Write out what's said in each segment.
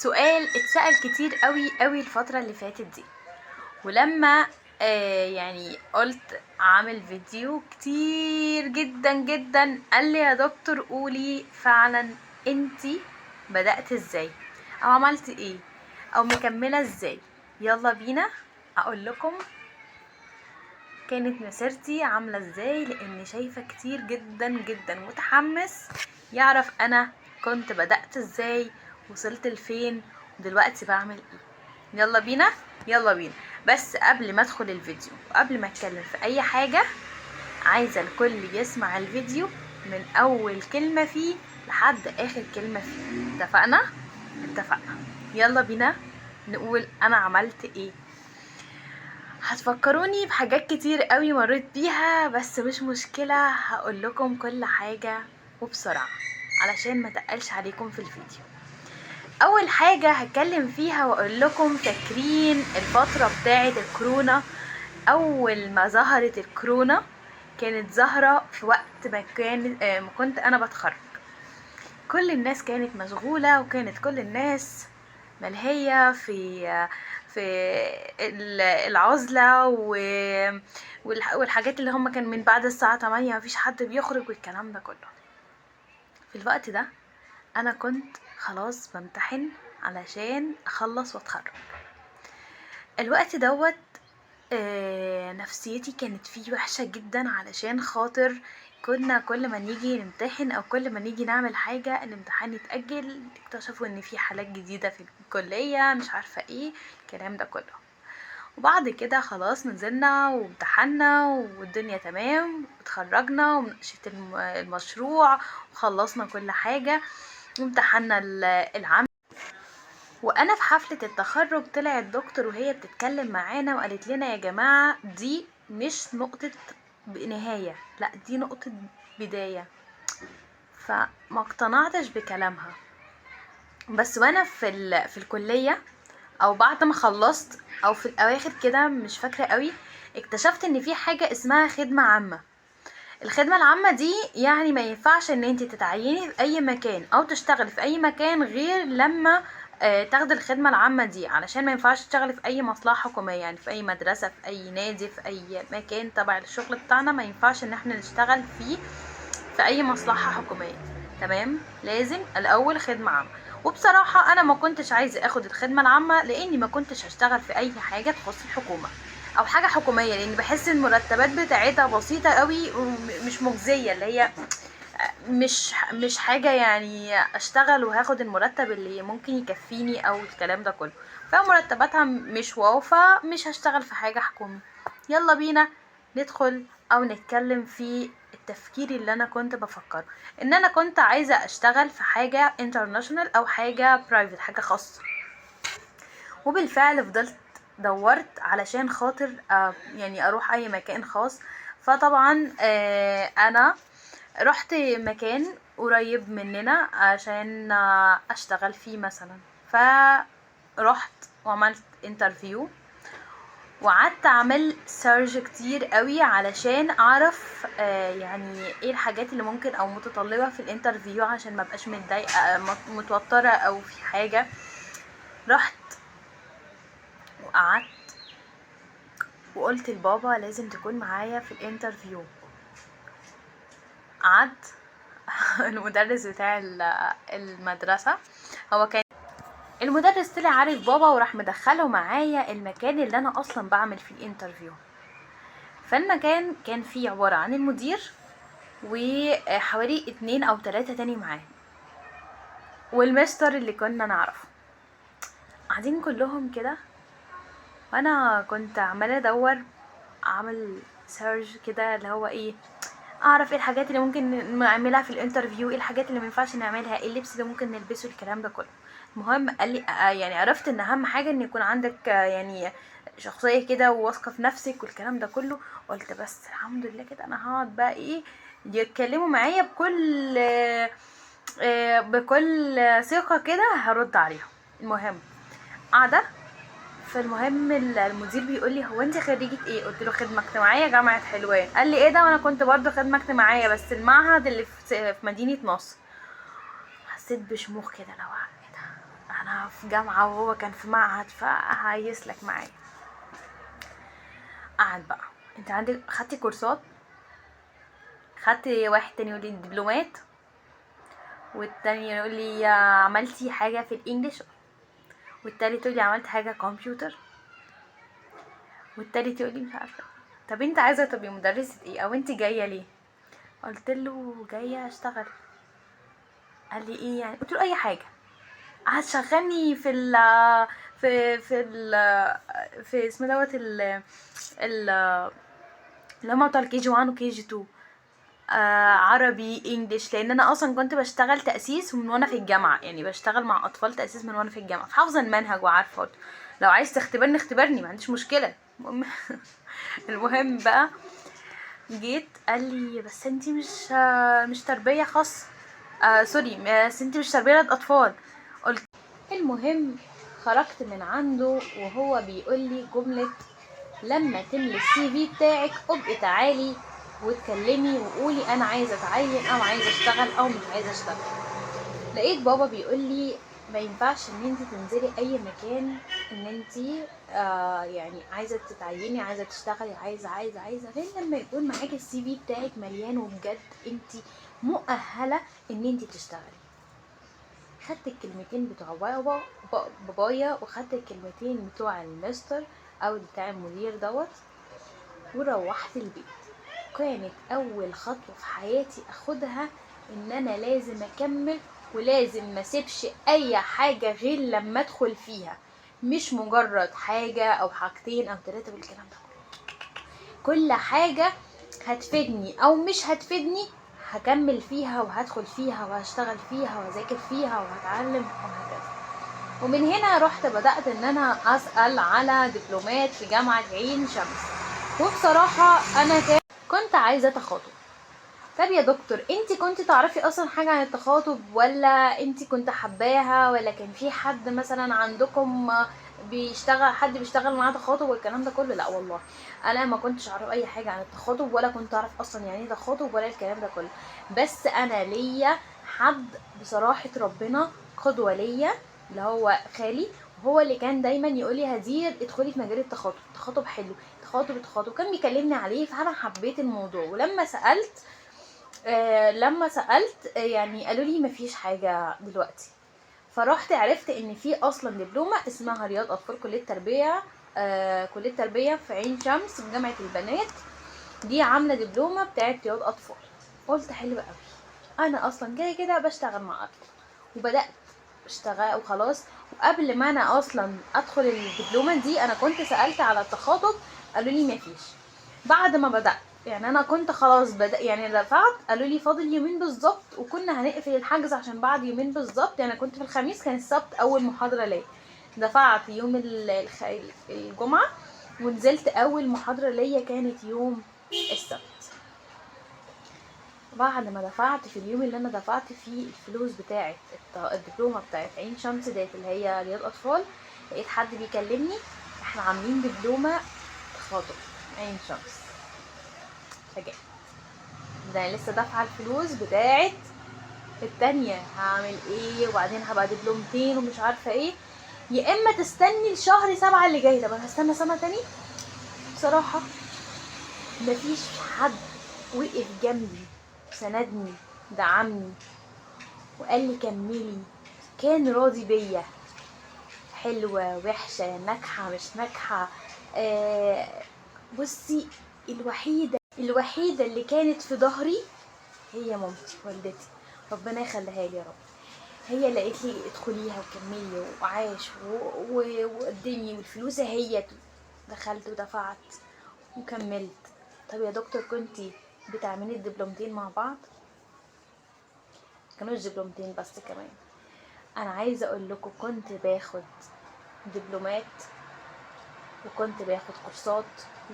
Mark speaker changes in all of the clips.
Speaker 1: سؤال اتسأل كتير قوي الفترة اللي فاتت دي، ولما يعني قلت عامل فيديو كتير جدا قال لي يا دكتور قولي فعلا انتي بدأت ازاي او عملت ايه او مكملة ازاي. يلا بينا اقول لكم كانت مسيرتي عاملة ازاي، لاني شايفة كتير جدا متحمس يعرف انا كنت بدأت ازاي، وصلت لفين، ودلوقتي بعمل ايه. يلا بينا. بس قبل ما ادخل الفيديو وقبل ما اتكلم في اي حاجة، عايزة الكل يسمع الفيديو من اول كلمة فيه لحد اخر كلمة فيه. اتفقنا. يلا بينا نقول انا عملت ايه. هتفكروني بحاجات كتير قوي مريت بيها، بس مش مشكلة، هقول لكم كل حاجة وبسرعة علشان ما تقلش عليكم في الفيديو. اول حاجة هتكلم فيها واقول لكم، فاكرين الفترة بتاعة الكورونا؟ اول ما ظهرت الكورونا كانت ظاهرة في وقت ما كنت انا بتخرج. كل الناس كانت مشغولة، وكانت كل الناس ملهية في العزلة والحاجات اللي هم كان من بعد الساعة 8 مفيش حد بيخرج والكلام ده كله. في الوقت ده انا كنت خلاص بمتحن علشان اخلص واتخرج. الوقت دوت نفسيتي كانت فيه وحشة جدا، علشان خاطر كنا كل ما نيجي نمتحن او كل ما نيجي نعمل حاجة الامتحان يتأجل، اكتشفوا ان في حالات جديدة في الكلية مش عارفة ايه الكلام ده كله. وبعد كده خلاص نزلنا وامتحنا والدنيا تمام، واتخرجنا ومناقشة المشروع وخلصنا كل حاجة وامتحنا العمل. وانا في حفلة التخرج طلع الدكتور وهي بتتكلم معانا وقالت لنا يا جماعة دي مش نقطة نهاية، لا دي نقطة بداية. فما اقتنعتش بكلامها. بس وانا في الكلية او بعد ما خلصت او في الاواخر كده مش فاكرة قوي، اكتشفت ان في حاجة اسمها خدمة عامة. الخدمة العامة دي يعني ما ينفعش ان انت تتعيني في اي مكان او تشتغلي في اي مكان غير لما تاخدي الخدمة العامة دي، علشان ما ينفعش تشتغلي في اي مصلحة حكومية، يعني في اي مدرسة في اي نادي في اي مكان تبع الشغل بتاعنا ما ينفعش ان احنا نشتغل فيه في اي مصلحة حكومية. تمام، لازم الاول خدمة عامة. وبصراحة انا ما كنتش عايزة اخد الخدمة العامة، لاني ما كنتش هشتغل في اي حاجة تخص الحكومة او حاجة حكومية، لان بحس المرتبات بتاعتها بسيطة قوي ومش مجزية، اللي هي مش حاجة يعني اشتغل وهاخد المرتب اللي ممكن يكفيني او الكلام ده كله. فمرتباتها مش واو، فمش هشتغل في حاجة حكومي. يلا بينا ندخل او نتكلم في التفكير اللي انا كنت بفكره، ان انا كنت عايزة اشتغل في حاجة انترناشونال او حاجة برايفت، حاجة خاصة. وبالفعل فضلت دورت علشان خاطر يعني اروح اي مكان خاص. فطبعا انا رحت مكان قريب مننا عشان اشتغل فيه مثلا. فرحت وعملت انترفيو وقعدت اعمل سيرش كتير قوي علشان اعرف يعني ايه الحاجات اللي ممكن او متطلبة في الانترفيو، عشان ما بقاش متضايقة متوترة او في حاجة. رحت وقعدت وقلت لبابا لازم تكون معايا في الانترفيو. قعدت المدرس بتاع المدرسة، هو كان المدرس طلع عارف بابا وراح مدخله معايا المكان اللي انا اصلا بعمل فيه الانترفيو. فالمكان كان فيه عبارة عن المدير وحوالي 2 أو 3 تاني معاه والمستر اللي كنا نعرفه، قاعدين كلهم كده. وانا كنت عمالة ادور اعمل سيرش كده اللي هو ايه، اعرف ايه الحاجات اللي ممكن نعملها في الانترفيو، ايه الحاجات اللي مينفعش نعملها، ايه اللبس اللي ممكن نلبسه، الكلام ده كله. المهم قال لي يعني عرفت ان اهم حاجه ان يكون عندك يعني شخصيه كده وواثقه في نفسك والكلام ده كله. قلت بس الحمد لله كده انا هقعد بقى ايه يتكلموا معايا بكل ثقه كده هرد عليهم. المهم قاعده. فالمهم المدير بيقول لي هو انت خريجة ايه؟ قلت له خدمة اجتماعية جامعة حلوان. قال لي ايه ده، وانا كنت برضو خدمة اجتماعية بس المعهد اللي في مدينة نصر. حسيت بشموخ كده، لو ايه ده انا في جامعة وهو كان في معهد، فهيسلك معايا. قعد بقى، انت عندك خدتي كورسات؟ خدتي؟ واحد تاني يقول لي دبلومات، والتاني يقول لي عملتي حاجة في الانجليش، والتالت يقول لي عملت حاجة كمبيوتر، والتالت يقول لي مش عارفة. طب انت عايزة تبقي مدرسة ايه، او انت جاية ليه؟ قلت له جاية اشتغل. قال لي ايه يعني؟ قلت له اي حاجة. هتشغلني في ال في ال في اسمه دوت ال اللي هما بتوع الكي جي 1 وكي جي 2، عربي انجليش، لان انا اصلا كنت بشتغل تاسيس من وانا في الجامعه، يعني بشتغل مع اطفال تاسيس من وانا في الجامعه، فحافظه المنهج وعارفه. لو عايز تختبرني اختبرني، ما عنديش مشكله. المهم بقى، جيت قال لي بس انتي مش تربيه خاصه، سوري، بس انتي مش تربيه اطفال. قلت المهم، خرجت من عنده وهو بيقول لي جمله: لما تملي السي في بتاعك ابقي تعالي واتكلمي وقولي انا عايزه اتعين او عايزه اشتغل او مش عايزه اشتغل. لقيت بابا بيقول لي ما ينفعش ان انت تنزلي اي مكان ان انت يعني عايزه تتعيني، عايزه تشتغلي، عايزه غير لما يكون معاكي السي في بتاعك مليان وبجد انت مؤهله ان انت تشتغلي. خدت الكلمتين بتوع بابايا وخدت الكلمتين بتوع المستر او بتاع المدير دوت، وروحت البيت. كانت اول خطوة في حياتي اخدها ان انا لازم اكمل، ولازم ما اسيبش اي حاجة غير لما ادخل فيها، مش مجرد حاجة او حاجتين او 3 بالكلام ده. كل حاجة هتفيدني او مش هتفيدني هكمل فيها وهدخل فيها وهشتغل فيها وهذاكر فيها وهتعلم وهكذا. ومن هنا رحت بدأت ان انا اسأل على دبلومات في جامعة عين شمس. وبصراحة انا كنت عايزة تخاطب. طب يا دكتور، انت كنت تعرفي اصلا حاجة عن التخاطب، ولا انت كنت حباها، ولا كان في حد مثلا عندكم حد بيشتغل معاه تخاطب والكلام ده كله؟ لا والله، انا ما كنتش اعرف اي حاجة عن التخاطب، ولا كنت اعرف اصلا يعني ايه تخاطب ولا الكلام ده كله. بس انا ليا حد بصراحة ربنا قدوة ليا، اللي هو خالي، هو اللي كان دايما يقول لي هدير ادخلي في مجال التخاطب، التخاطب حلو، التخاطب كان بيكلمني عليه. فانا حبيت الموضوع، ولما سألت يعني قالوا لي مفيش حاجة دلوقتي. فرحت عرفت ان في اصلا دبلومة اسمها رياض اطفال، كلية تربية، كلية تربية في عين شمس في جامعة البنات، دي عاملة دبلومة بتاعت رياض اطفال. قلت حلو قوي، انا اصلا كده كده بشتغل مع اطفال، وبدأت اشتغل وخلاص. وقبل ما انا اصلا ادخل الدبلومة دي انا كنت سألت على التخاطب، قالوا لي مفيش. بعد ما بدأت يعني انا كنت خلاص يعني دفعت، قالوا لي فاضل يومين بالظبط وكنا هنقفل الحجز عشان بعد يومين بالظبط، يعني كنت في الخميس، كان السبت اول محاضرة ليا. دفعت يوم الجمعة، ونزلت اول محاضرة ليا كانت يوم السبت. بعد ما دفعت في اليوم اللي انا دفعت فيه الفلوس بتاعه الدبلومه بتاعه عين شمس ديت اللي هي رياض اطفال، لقيت حد بيكلمني: احنا عاملين دبلومه تخاطب عين شمس. فجأة ده انا لسه دافعه الفلوس بتاعه التانية، هعمل ايه؟ وبعدين هبقى دبلومتين ومش عارفه ايه، يا اما تستني لشهر 7 اللي جاي. طب انا هستنى سنه تاني؟ بصراحه مفيش حد وقف جنبي، سندني، دعمني، وقال لي كملي، كان راضي بيا، حلوة وحشة ناجحة مش ناجحة. بصي، الوحيدة اللي كانت في ظهري هي مامتي، والدتي، ربنا يخليها لي يا رب. هي اللي قالت لي ادخليها وكملي وعاش وقدمي، والفلوس هي دخلت ودفعت وكملت. طب يا دكتور، كنتي بتعملي الدبلومتين مع بعض؟ كانوش دبلومتين بس كمان، انا عايزه اقول لكم كنت باخد دبلومات، وكنت باخد كورسات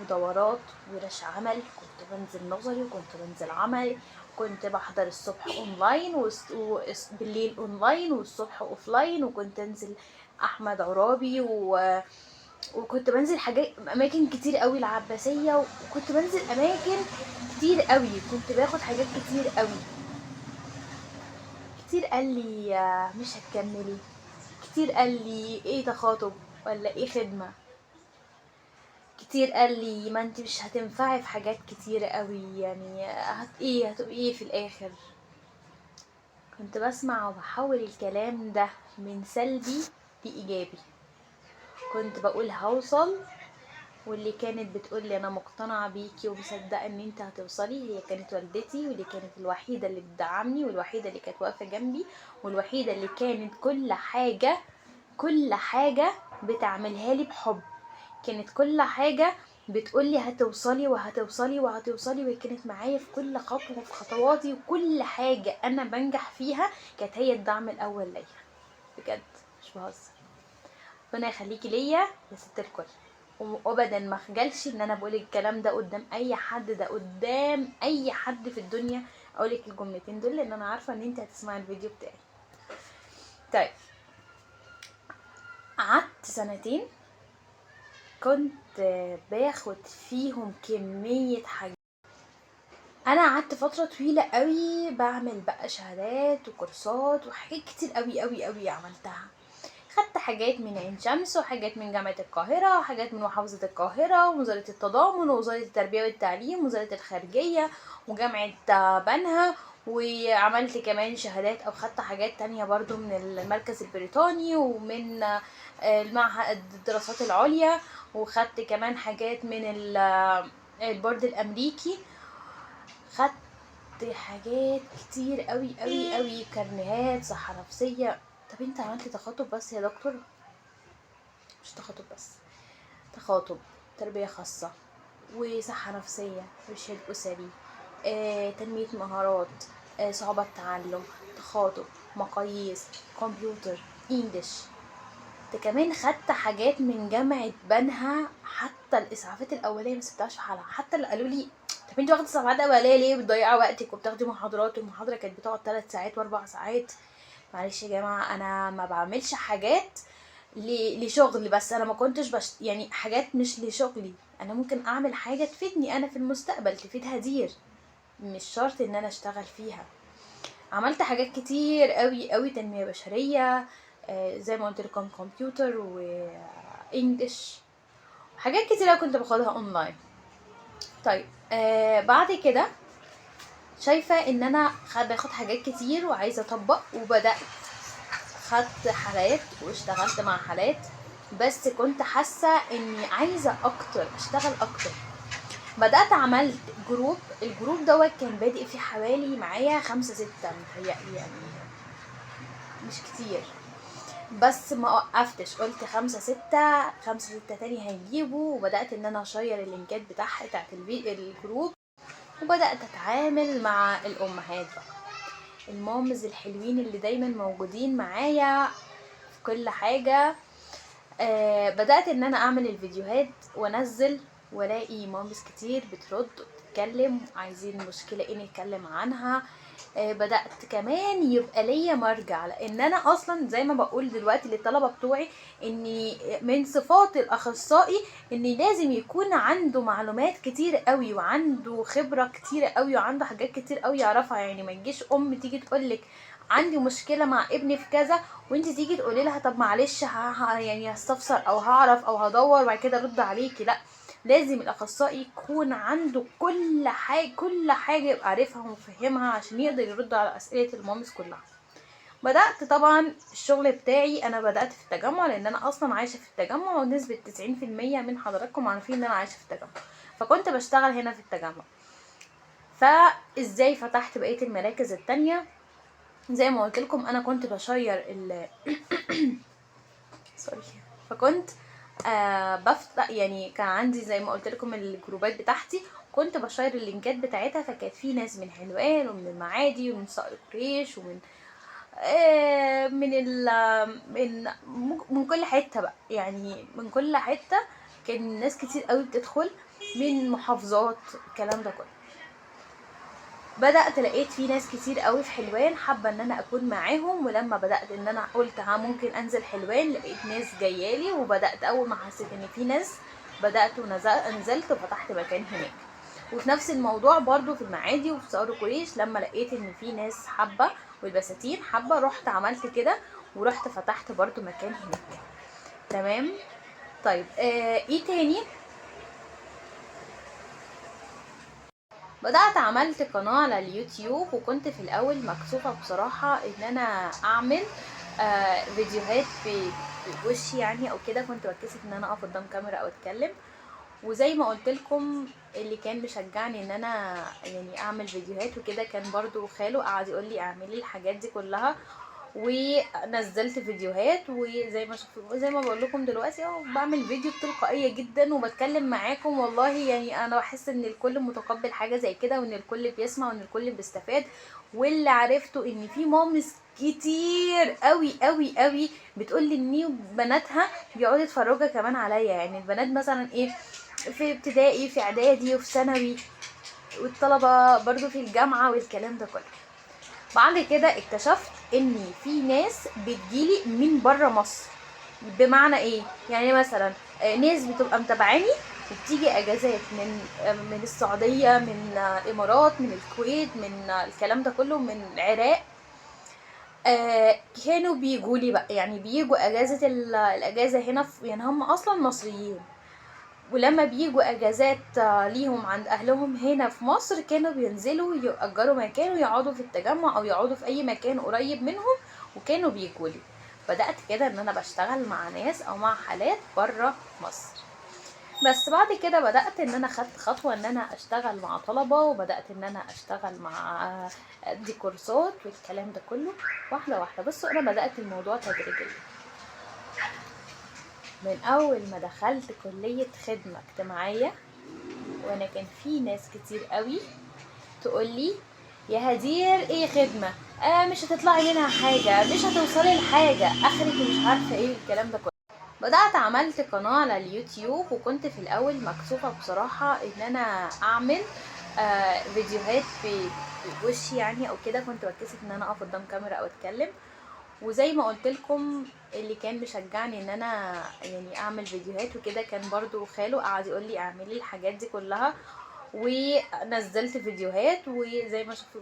Speaker 1: ودورات ورش عمل، كنت بنزل نظري وكنت بنزل عمل، كنت بحضر الصبح اونلاين وبالليل اونلاين والصبح اوفلاين، وكنت انزل احمد عرابي وكنت بنزل اماكن كتير قوي، العباسيه، وكنت بنزل اماكن كتير قوي، كنت باخد حاجات كتير قوي. كتير قال لي مش هتكملي، كتير قال لي ايه تخاطب ولا ايه خدمة، كتير قال لي ما انت مش هتنفعي في حاجات كتيرة قوي، يعني هتبقي ايه في الاخر. كنت بسمع وبحول الكلام ده من سلبي لإيجابي. كنت بقول هوصل، واللي كانت بتقولي انا مقتنعة بيكي ومصدقة ان انت هتوصلي هي كانت والدتي، واللي كانت الوحيدة اللي بتدعمني، والوحيدة اللي كانت واقفة جنبي، والوحيدة اللي كانت كل حاجة بتعملها لي بحب. كانت كل حاجة بتقولي هتوصلي وهتوصلي وهتوصلي، وكانت معايا في كل خطوة في خطواتي، وكل حاجة انا بنجح فيها كانت هي الدعم الاول ليا. بجد مش بهزر. ربنا يخليكي ليا يا ست الكل. وابدا ما خجلش ان انا بقول الكلام ده قدام اي حد، ده قدام اي حد في الدنيا اقولك الجملتين دول، لان انا عارفه ان انت هتسمعي الفيديو بتاعي. طيب، قعدت سنتين كنت باخد فيهم كميه حاجات. انا قعدت فتره طويله قوي بعمل بقى شهادات وكورسات وحاجات كتير قوي قوي قوي عملتها. خدت حاجات من عين شمس، وحاجات من جامعة القاهرة، وحاجات من محافظة القاهرة، ووزارة التضامن، ووزارة التربية والتعليم، ووزارة الخارجية، وجامعة بنها. وعملت كمان شهادات او خدت حاجات تانية برضو من المركز البريطاني، ومن المعهد الدراسات العليا، وخدت كمان حاجات من البورد الامريكي. خدت حاجات كتير قوي قوي قوي، كارنيهات، صحة نفسية. طب انت عملتي تخاطب بس يا دكتور؟ مش تخاطب بس، تخاطب، تربية خاصة، وصحة نفسية، وإرشاد أسري، تنمية مهارات، صعوبة تعلم، تخاطب، مقاييس، كمبيوتر، انجلش. ده كمان خدت حاجات من جامعة بنها، حتى الإسعافات الأولية ما سبتهاش في حالها. حتى اللي قالوا لي طب انت واخدة إسعافات أولية ليه؟ بتضيعي وقتك وبتاخدي محاضرات، والمحاضرة كانت بتقعد 3 ساعات و4 ساعات. معلش يا جماعة، أنا ما بعملش حاجات لشغل بس. انا ما كنتش يعني حاجات مش لشغلي. انا ممكن اعمل حاجة تفيدني انا في المستقبل، تفيد هدير، مش شرط ان انا اشتغل فيها. عملت حاجات كتير قوي قوي، تنمية بشرية، زي ما قلت لكم كمبيوتر وانجلش، حاجات كتيرة كنت باخدها اونلاين. طيب، بعد كده شايفة ان انا باخد حاجات كتير وعايزة اطبق، وبدأت خدت حالات واشتغلت مع حالات، بس كنت حاسة اني عايزة اكتر، اشتغل اكتر. بدأت عملت جروب. الجروب دوت كان بادئ فيه حوالي معايا 5-6 متهيألي، يعني مش كتير، بس ما وقفتش. قلت 5-6 تاني هيجيبوا، وبدأت ان انا اشير اللينكات بتاعت الجروب، وبدأت اتعامل مع الامهات بقى، المامز الحلوين اللي دايما موجودين معايا في كل حاجة. بدأت ان انا اعمل الفيديوهات وانزل، والاقي مامز كتير بترد وبتتكلم، عايزين مشكلة ايه نتكلم عنها. بدأت كمان يبقى ليا مرجع، لان انا اصلا زي ما بقول دلوقتي للطلبة بتوعي، اني من صفات الاخصائي اني لازم يكون عنده معلومات كتير قوي، وعنده خبرة كتير قوي، وعنده حاجات كتير قوي يعرفها. يعني ما تجيش تيجي تقولك عندي مشكلة مع ابني في كذا، وانت تيجي تقولي لها طب معلش يعني هستفسر او هعرف او هدور وبعد كده ارد عليكي. لا، لازم الاخصائي يكون عنده كل حاجه يبقى عارفها ومفهمها عشان يقدر يرد على اسئله المامس كلها. بدات طبعا الشغل بتاعي، انا بدات في التجمع، لان انا اصلا عايشه في التجمع، ونسبه 90% من حضراتكم عارفين ان انا عايشه في التجمع، فكنت بشتغل هنا في التجمع. فازاي فتحت بقيه المراكز التانية؟ زي ما قلت لكم انا كنت بشير سوري. فكنت بفتح، يعني كان عندي زي ما قلت لكم الجروبات بتاعتي، كنت بشير اللينكات بتاعتها. فكانت في ناس من حلوان، ومن المعادي، ومن صقر قريش، ومن من من كل حته بقى، يعني من كل حته كان ناس كتير قوي بتدخل من محافظات، الكلام ده كله. بدأت لقيت في ناس كتير قوي في حلوان حابة ان انا اكون معاهم، ولما بدأت ان انا قلت ممكن انزل حلوان، لقيت ناس جايالي، وبدأت اول ما حسيت ان في ناس بدأت ونزلت وفتحت مكان هناك. وفي نفس الموضوع برضو في المعادي وفي صقر قريش، لما لقيت ان في ناس حابة والبساتين حابة، رحت عملت كده ورحت فتحت برضو مكان هناك. تمام. طيب ايه تاني؟ بدأت عملت قناة على اليوتيوب، وكنت في الاول مكسوفة بصراحة ان انا اعمل فيديوهات بوشي يعني او كده، كنت بتكسف ان انا اقف قدام كاميرا او اتكلم. وزي ما قلت لكم، اللي كان مشجعني ان انا يعني اعمل فيديوهات وكده كان برضو خاله، قعد يقول لي اعملي الحاجات دي كلها. ونزلت فيديوهات، زي ما بقول لكم دلوقتي اهو بعمل فيديو بتلقائيه جدا وبتكلم معاكم. والله يعني انا بحس ان الكل متقبل حاجه زي كده، وان الكل بيسمع، وان الكل بيستفاد. واللي عرفته ان في مامس كتير قوي قوي قوي بتقول لي ان بناتها بيقعدوا يتفرجوا كمان عليا. يعني البنات مثلا ايه، في ابتدائي، في اعدادي، وفي ثانوي، والطلبه برضو في الجامعه والكلام ده كله. بعد كده اكتشفت ان في ناس بتجيلي من بره مصر. بمعنى ايه؟ يعني مثلا ناس بتبقى متابعاني وبتيجي اجازات من السعوديه، من الامارات، من الكويت، من الكلام ده كله، من العراق. كانوا بيجوا لي بقى، يعني بيجوا اجازه الاجازه هنا يعني هم اصلا مصريين، ولما بيجوا اجازات ليهم عند اهلهم هنا في مصر كانوا بينزلوا يأجروا مكان ويقعدوا في التجمع او يقعدوا في اي مكان قريب منهم، وكانوا بيجولي. بدأت كده ان انا بشتغل مع ناس او مع حالات بره مصر. بس بعد كده بدأت ان انا خدت خطوة ان انا اشتغل مع طلبة، وبدأت ان انا اشتغل مع ادي كورسات والكلام ده كله واحدة واحدة. بصوا انا بدأت الموضوع تدريجيا. من اول ما دخلت كلية خدمة اجتماعية، وانا كان في ناس كتير قوي تقولي يا هدير ايه خدمة، مش هتطلعي منها حاجة، مش هتوصلي لحاجة، اخرك مش عارفة ايه الكلام ده كله. بدأت عملت قناة على اليوتيوب، وكنت في الاول مكسوفة بصراحة ان انا اعمل فيديوهات بوشي يعني او كده، كنت بتكسف ان انا اقف قدام كاميرا او اتكلم. وزي ما قلت لكم، اللي كان مشجعني ان انا يعني اعمل فيديوهات وكده كان برضو خاله، قعد يقول لي اعملي الحاجات دي كلها. ونزلت فيديوهات،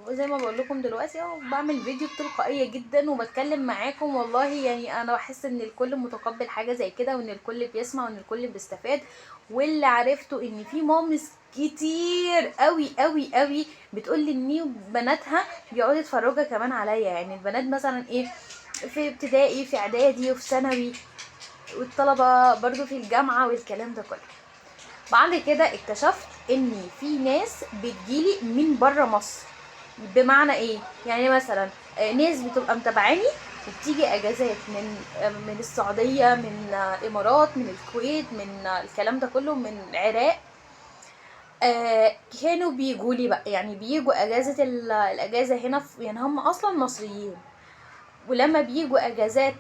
Speaker 1: زي ما بقول لكم دلوقتي اهو بعمل فيديو بتلقائيه جدا وبتكلم معاكم. والله يعني انا بحس ان الكل متقبل حاجه زي كده، وان الكل بيسمع، وان الكل بيستفاد. واللي عرفته ان في مامس كتير قوي قوي قوي بتقول لي ان بناتها بيقعدوا يتفرجوا كمان عليا. يعني البنات مثلا ايه، في ابتدائي، في اعدادي، وفي ثانوي، والطلبه برضو في الجامعه والكلام ده كله. بعد كده اكتشفت ان في ناس بتجيلي من بره مصر. بمعنى ايه؟ يعني مثلا ناس بتبقى متابعاني وبتيجي اجازات من السعوديه، من الامارات، من الكويت، من الكلام ده كله، من العراق. كانوا بيجوا لي بقى، يعني بيجوا اجازه الاجازه هنا يعني هم اصلا مصريين، ولما بيجوا اجازات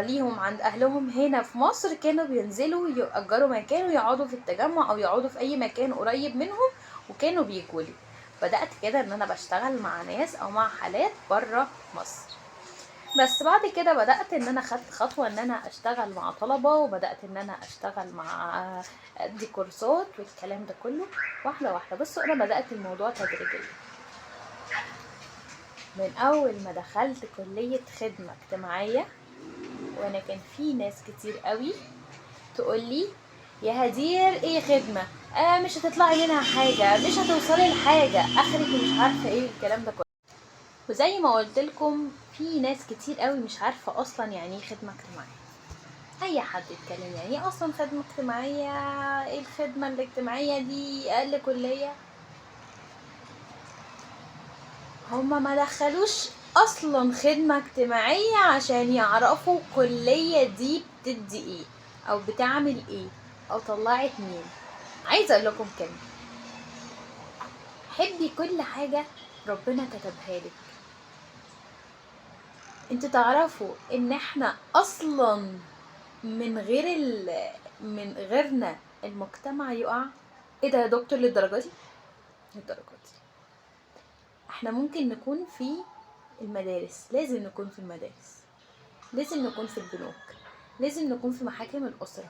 Speaker 1: ليهم عند اهلهم هنا في مصر كانوا بينزلوا يأجروا مكان ويقعدوا في التجمع او يقعدوا في اي مكان قريب منهم، وكانوا بيجولي. بدأت كده ان انا بشتغل مع ناس او مع حالات بره مصر. بس بعد كده بدأت ان انا خدت خطوة ان انا اشتغل مع طلبة، وبدأت ان انا اشتغل مع ادي كورسات والكلام ده كله واحدة واحدة. بصوا انا بدأت الموضوع تدريجيا. من اول ما دخلت كلية خدمة اجتماعية، وانا كان في ناس كتير قوي تقولي يا هدير ايه خدمة، مش هتطلعي منها حاجة، مش هتوصلي لحاجة، اخرك مش عارفة ايه الكلام ده كله. وزي ما قلت لكم في ناس كتير قوي مش عارفة اصلا يعني ايه خدمة اجتماعية. اي حد يتكلم يعني ايه اصلا خدمة اجتماعية، ايه الخدمة الاجتماعية دي، اقل كلية. هما ما دخلوش اصلا خدمة اجتماعية عشان يعرفوا الكلية دي بتدي ايه او بتعمل ايه او طلعت مين. عايزة اقول لكم كلمة، حبي كل حاجة ربنا كتبها لك. انتوا تعرفوا ان احنا اصلا من غير من غيرنا المجتمع يقع. ايه ده يا دكتور، للدرجة دي؟ للدرجة دي. احنا ممكن نكون في المدارس، لازم نكون في المدارس، لازم نكون في البنوك، لازم نكون في محاكم الأسرة،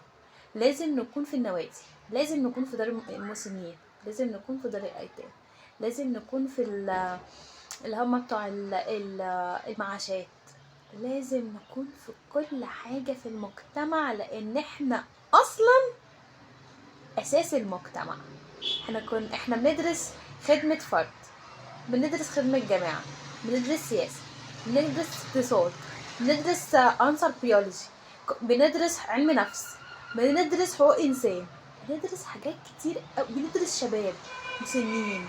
Speaker 1: لازم نكون في النوادي، لازم نكون في دار المسنين، لازم نكون في دار الأيتام، لازم نكون في اللي هم بتوع المعاشات. لازم نكون في كل حاجة في المجتمع، لان احنا اصلا اساس المجتمع. احنا بندرس خدمة فرد، بندرس خدمة جماعة، بندرس سياسة، بندرس اقتصاد، بندرس عنصر بيولوجي، بندرس علم نفس، بندرس حقوق انسان، بندرس حاجات كتير بندرس شباب مسنين.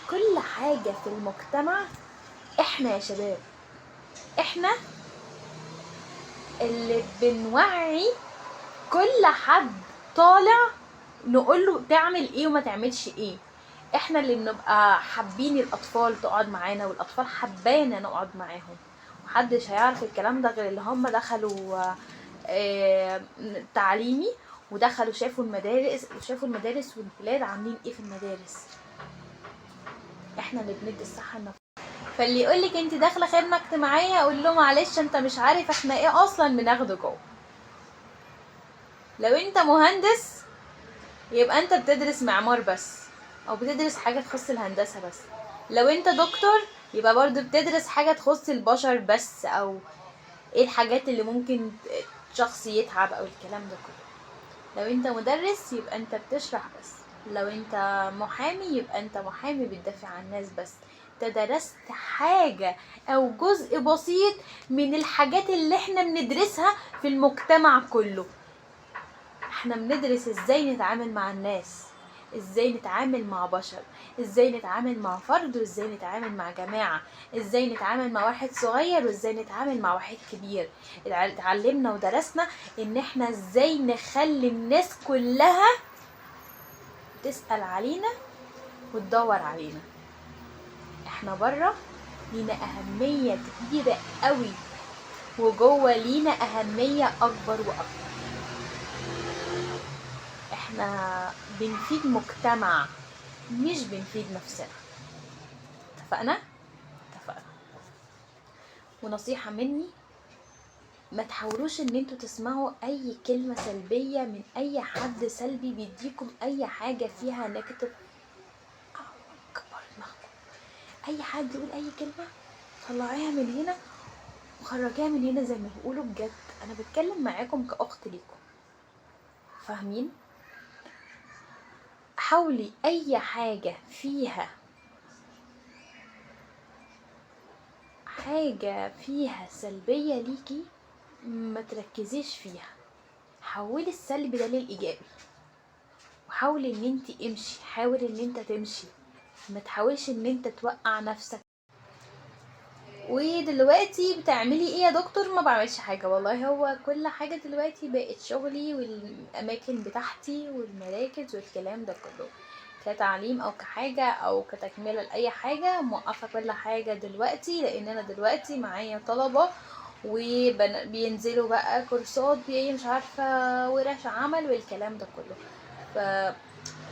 Speaker 1: كل حاجة في المجتمع احنا يا شباب، احنا اللي بنوعي كل حد طالع، نقوله تعمل ايه وما تعملش ايه. احنا اللي بنبقى حابين الاطفال تقعد معانا، والاطفال حبانا نقعد معاهم. محدش هيعرف الكلام ده غير اللي هم دخلوا تعليمي، ودخلوا شافوا المدارس والبلاد عاملين ايه في المدارس. احنا اللي بندي الصحة النفسية. فاللي يقولك انت داخله خدمه اجتماعيه، اقول له معلش انت مش عارف احنا ايه اصلا بناخده جوه. لو انت مهندس يبقى انت بتدرس معمار بس، او بتدرس حاجه تخص الهندسه بس. لو انت دكتور يبقى برضو بتدرس حاجه تخص البشر بس، او ايه الحاجات اللي ممكن شخص يتعب او الكلام ده كله. لو انت مدرس يبقى انت بتشرح بس. لو انت محامي يبقى انت محامي بتدافع عن الناس بس. انت درست حاجة او جزء بسيط من الحاجات اللي احنا بندرسها في المجتمع كله. احنا بندرس ازاي نتعامل مع الناس، ازاي نتعامل مع بشر، ازاي نتعامل مع فرد، وازاي نتعامل مع جماعة، ازاي نتعامل مع واحد صغير، وازاي نتعامل مع واحد كبير. اتعلمنا ودرسنا ان احنا ازاي نخلي الناس كلها تسأل علينا وتدور علينا. احنا برا لينا اهمية كبيرة قوي، وجوه لينا اهمية اكبر واكبر. احنا بنفيد مجتمع مش بنفيد نفسنا. اتفقنا؟ اتفقنا. ونصيحة مني، ما تحاولوش ان انتوا تسمعوا اي كلمة سلبية من اي حد سلبي بيديكم اي حاجة فيها نيجاتيف. كبر دماغكم. اي حد يقول اي كلمة طلعيها من هنا وخرجيها من هنا، زي ما بيقولوا بجد. انا بتكلم معاكم كاخت ليكم، فاهمين؟ حاولي اي حاجة فيها سلبية ليكي ما تركزيش فيها. حولي السلبي ده للايجابي، وحاولي ان انت امشي، حاول ان انت تمشي، ما تحاولش ان انت توقع نفسك. ودلوقتي بتعملي ايه يا دكتور؟ ما بعملش حاجة والله. هو كل حاجة دلوقتي بقت شغلي والاماكن بتاعتي والمراكز والكلام ده كله، كتعليم او كحاجة او كتكملة لاي حاجة. موقفة كل حاجة دلوقتي، لان انا دلوقتي معايا طلبة وبينزلوا بقى كورسات مش عارفة ورش عمل والكلام ده كله.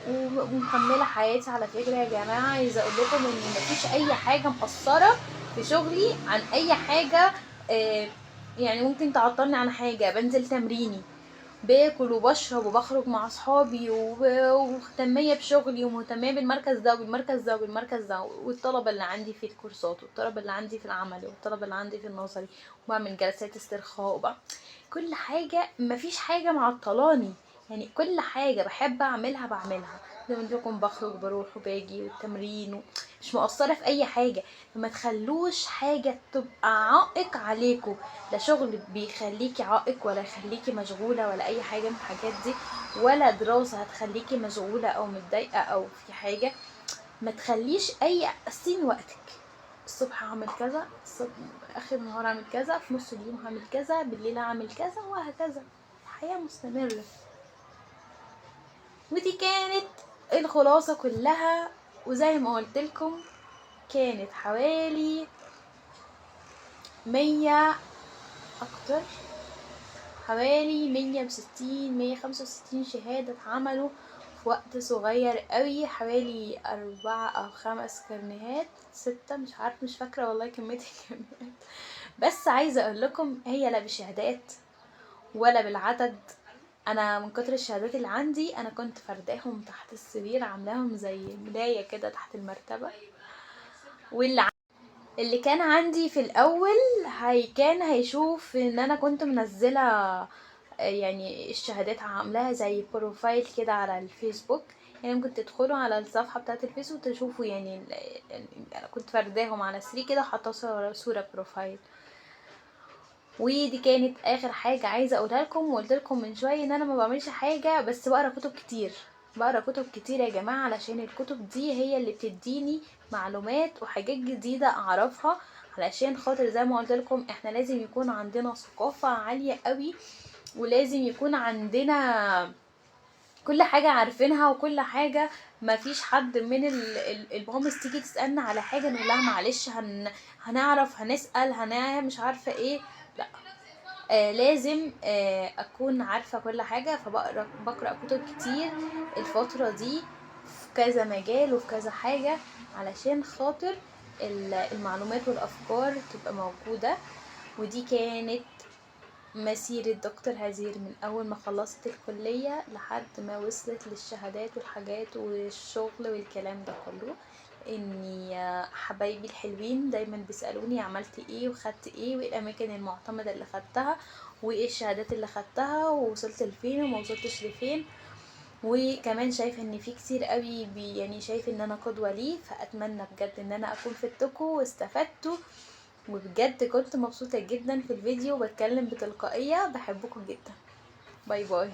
Speaker 1: ومكمله حياتي على فكره يا جماعه. عايزه اقول لكم ان مفيش اي حاجه مقصره في شغلي عن اي حاجه. يعني ممكن تعطلني عن حاجه. بنزل تمريني، باكل وبشرب وبخرج مع اصحابي ومهتميه بشغلي ومهتميه بالمركز ده وبالمركز ده وبالمركز ده، والطلبه اللي عندي في الكورسات والطلبه اللي عندي في العملي والطلبه اللي عندي في النظري، وبعمل جلسات استرخاء كل حاجه. مفيش حاجه معطلاني، يعني كل حاجه بحب بعملها. زي ما قلت لكم بخرج بروح وباجي والتمرين مش مقصره في اي حاجه. فما تخلوش حاجه تبقى عائق عليكم. لا شغل بيخليكي عائق ولا يخليكي مشغوله ولا اي حاجه من الحاجات دي، ولا دراسه هتخليكي مشغوله او متضايقه او في حاجه. ما تخليش اي قسمي وقتك. الصبح هعمل كذا، اخر النهار هعمل كذا، في نص اليوم هعمل كذا، بالليل هعمل كذا، وهكذا. حياه مستمره. ودي كانت الخلاصه كلها. وزي ما قلت لكم كانت حوالي 100 اكتر، حوالي 165 شهادة اتعملوا في وقت صغير قوي. حوالي 4 أو 5 كرنيهات، 6 مش عارفة، مش فاكرة والله كمية الكرنيهات. بس عايزة اقول لكم هي لا بشهادات ولا بالعدد. انا من كتر الشهادات اللي عندي انا كنت فرداهم تحت السرير، عاملاهم زي ملاية كده تحت المرتبة. واللي اللي كان عندي في الاول كان هيشوف ان انا كنت منزله يعني الشهادات عاملاها زي بروفايل كده على الفيسبوك. يعني ممكن تدخلوا على الصفحه بتاعه الفيسبوك تشوفوا يعني انا كنت فرداهم على سري كده وحاطه صورة بروفايل. ودي كانت اخر حاجه عايزه اقولها لكم. وقلت لكم من شويه ان انا ما بعملش حاجه، بس بقرا كتب كتير. بقرا كتب كتير يا جماعه، علشان الكتب دي هي اللي بتديني معلومات وحاجات جديده اعرفها. علشان خاطر زي ما قلت لكم احنا لازم يكون عندنا ثقافه عاليه قوي، ولازم يكون عندنا كل حاجة عارفينها وكل حاجة. ما فيش حد من المهمس تيجي تسألنا على حاجة نقول لها معلش هنعرف هنسأل مش عارفة ايه. لا، لازم اكون عارفة كل حاجة. بقرأ كتب كتير الفترة دي في كذا مجال وفي كذا حاجة، علشان خاطر المعلومات والافكار تبقى موجودة. ودي كانت مسيرة دكتور هزير من أول ما خلصت الكلية لحد ما وصلت للشهادات والحاجات والشغل والكلام ده كله. اني حبايبي الحلوين دايما بيسألوني عملت ايه وخدت ايه وايه الاماكن المعتمدة اللي خدتها وايه الشهادات اللي خدتها ووصلت لفين وما وصلتش لفين. وكمان شايف ان في كتير قوي يعني شايف ان انا قدوة ليه، فاتمنى بجد ان انا اكون فدتكم واستفدتوا. وبجد كنت مبسوطة جدا في الفيديو، بتكلم بتلقائية. بحبكم جدا. باي باي.